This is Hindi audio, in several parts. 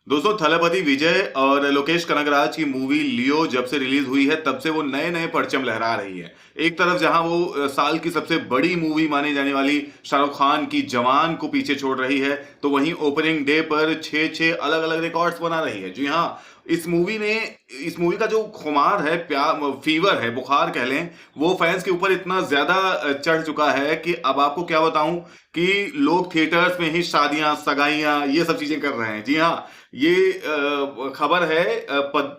दोस्तों थलपति विजय और लोकेश कनगराज की मूवी लियो जब से रिलीज हुई है तब से वो नए नए परचम लहरा रही है। एक तरफ जहां वो साल की सबसे बड़ी मूवी मानी जाने वाली शाहरुख खान की जवान को पीछे छोड़ रही है, तो वहीं ओपनिंग डे पर छह छह अलग अलग रिकॉर्ड्स बना रही है। जी हाँ, इस मूवी ने इस मूवी का जो खुमार है, प्यार फीवर है, बुखार कह लें, वो फैंस के ऊपर इतना ज्यादा चढ़ चुका है कि अब आपको क्या बताऊं कि लोग थिएटर्स में ही शादियां, सगाइयां, ये सब चीजें कर रहे हैं। जी हाँ, ये खबर है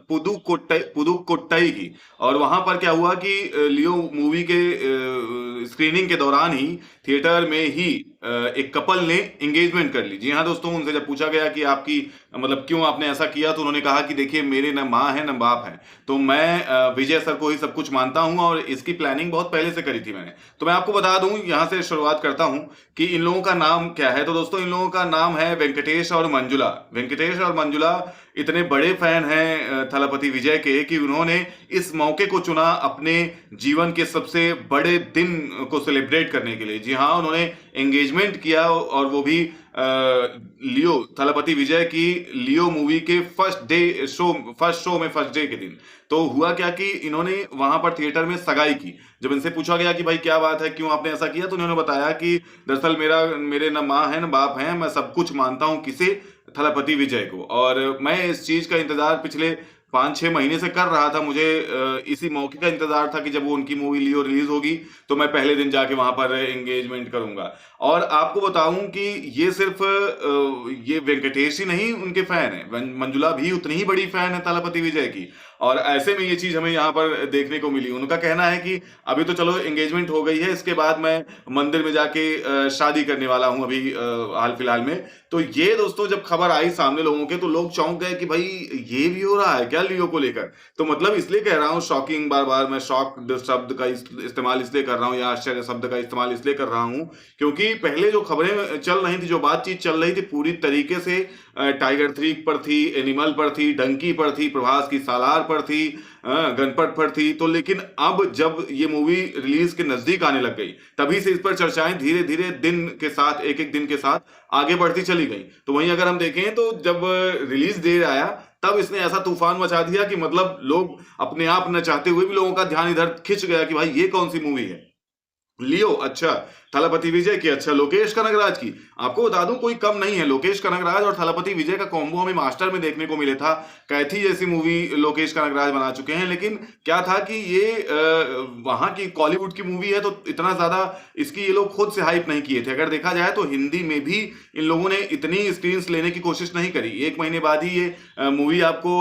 पुदुकोट्टई की। और वहां पर क्या हुआ कि लियो मूवी के स्क्रीनिंग के दौरान ही थिएटर में ही एक कपल ने एंगेजमेंट कर ली। जी हाँ दोस्तों, उनसे जब पूछा गया कि आपकी मतलब क्यों आपने ऐसा किया, तो उन्होंने कहा कि देखिए मेरे न माँ है न बाप है, तो मैं विजय सर को ही सब कुछ मानता हूं और इसकी प्लानिंग बहुत पहले से करी थी मैंने। तो मैं आपको बता दूं, यहां से शुरुआत करता हूं कि इन लोगों का नाम क्या है। तो दोस्तों इन लोगों का नाम है वेंकटेश और मंजुला। वेंकटेश और मंजुला इतने बड़े फैन हैं थलपति विजय के कि उन्होंने इस मौके को चुना अपने जीवन के सबसे बड़े दिन को सेलिब्रेट करने के लिए। जी हाँ, उन्होंने एंगेजमेंट किया और वो भी लियो थलपति विजय की लियो मूवी के फर्स्ट शो में फर्स्ट डे के दिन। तो हुआ क्या कि इन्होंने वहां पर थिएटर में सगाई की। जब इनसे पूछा गया कि भाई क्या बात है, क्यों आपने ऐसा किया, तो उन्होंने बताया कि दरअसल मेरे न माँ है न बाप है, मैं सब कुछ मानता हूं किसे, थलपति विजय को। और मैं इस चीज का इंतजार पिछले 5-6 महीने से कर रहा था। मुझे इसी मौके का इंतजार था कि जब वो उनकी मूवी लियो रिलीज होगी तो मैं पहले दिन जाके वहां पर एंगेजमेंट करूंगा। और आपको बताऊं कि ये सिर्फ ये वेंकटेश ही नहीं उनके फैन है, मंजुला भी उतनी ही बड़ी फैन है थलपति विजय की। और ऐसे में ये चीज हमें यहाँ पर देखने को मिली। उनका कहना है कि अभी तो चलो एंगेजमेंट हो गई है, इसके बाद मैं मंदिर में जाके शादी करने वाला हूं अभी हाल फिलहाल में। तो ये दोस्तों जब खबर आई सामने लोगों के, तो लोग चौंक गए कि भाई ये भी हो रहा है क्या लियो को लेकर। तो मतलब इसलिए कह रहा हूँ शॉकिंग, बार बार मैं शॉक शब्द का इस्तेमाल इसलिए कर रहा हूँ या आश्चर्य शब्द का इस्तेमाल इसलिए कर रहा हूँ क्योंकि पहले जो खबरें चल रही थी, जो बातचीत चल रही थी, पूरी तरीके से टाइगर 3 पर थी, एनिमल पर थी, डंकी पर थी, प्रभास की सालार पर थी, गणपत पर थी। तो लेकिन अब जब ये मूवी रिलीज के नजदीक आने लग गई, तभी से इस पर चर्चाएं धीरे धीरे दिन के साथ, एक एक दिन के साथ आगे बढ़ती चली गई। तो वहीं अगर हम देखें तो जब रिलीज डे आया तब इसने ऐसा तूफान मचा दिया कि मतलब लोग अपने आप न चाहते हुए भी लोगों का ध्यान इधर खिंच गया कि भाई ये कौन सी मूवी है, लियो अच्छा, थलपति विजय की अच्छा, लोकेश कनगराज की। आपको बता दूं कोई कम नहीं है, लोकेश कनगराज और थलपति विजय का कॉम्बो हमें मास्टर में देखने को मिले था। कैथी जैसी मूवी लोकेश कनगराज बना चुके हैं, लेकिन क्या था कि ये वहां की कॉलीवुड की मूवी है तो इतना ज्यादा इसकी ये लोग खुद से हाइप नहीं किए थे। अगर देखा जाए तो हिंदी में भी इन लोगों ने इतनी स्क्रीन लेने की कोशिश नहीं करी। 1 महीने बाद ही ये मूवी आपको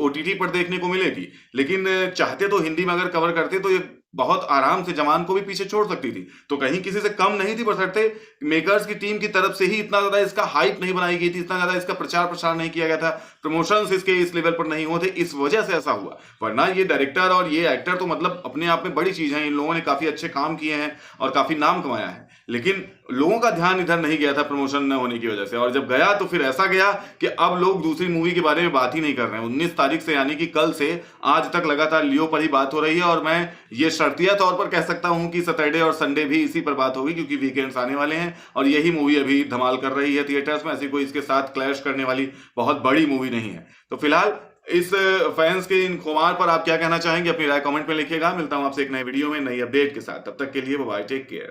ओटीटी पर देखने को मिलेगी, लेकिन चाहते तो हिंदी में अगर कवर करते तो ये बहुत आराम से जवान को भी पीछे छोड़ सकती थी। तो कहीं किसी से कम नहीं थी, बशर्ते मेकर्स की टीम की तरफ से ही इतना ज्यादा इसका हाइप नहीं बनाई गई थी, इतना ज्यादा इसका प्रचार प्रसार नहीं किया गया था, प्रमोशंस इसके इस लेवल पर नहीं हुए थे, इस वजह से ऐसा हुआ। वरना ये डायरेक्टर और ये एक्टर तो मतलब अपने आप में बड़ी चीज है, इन लोगों ने काफी अच्छे काम किए हैं और काफी नाम कमाया है। लेकिन लोगों का ध्यान इधर नहीं गया था प्रमोशन न होने की वजह से, और जब गया तो फिर ऐसा गया कि अब लोग दूसरी मूवी के बारे में बात ही नहीं कर रहे हैं। 19 तारीख से यानी कि कल से आज तक लगातार लियो पर ही बात हो रही है, और मैं ये शर्तिया तौर पर कह सकता हूं कि सैटरडे और संडे भी इसी पर बात होगी, क्योंकि वीकेंड्स आने वाले हैं और यही मूवी अभी धमाल कर रही है थिएटर्स में। ऐसी कोई इसके साथ क्लैश करने वाली बहुत बड़ी मूवी नहीं है। तो फिलहाल इस फैंस के इन खुमार पर आप क्या कहना चाहेंगे, अपनी राय कमेंट में लिखिएगा। मिलता हूं आपसे एक नए वीडियो में नई अपडेट के साथ, तब तक के लिए बाय बाय, टेक केयर।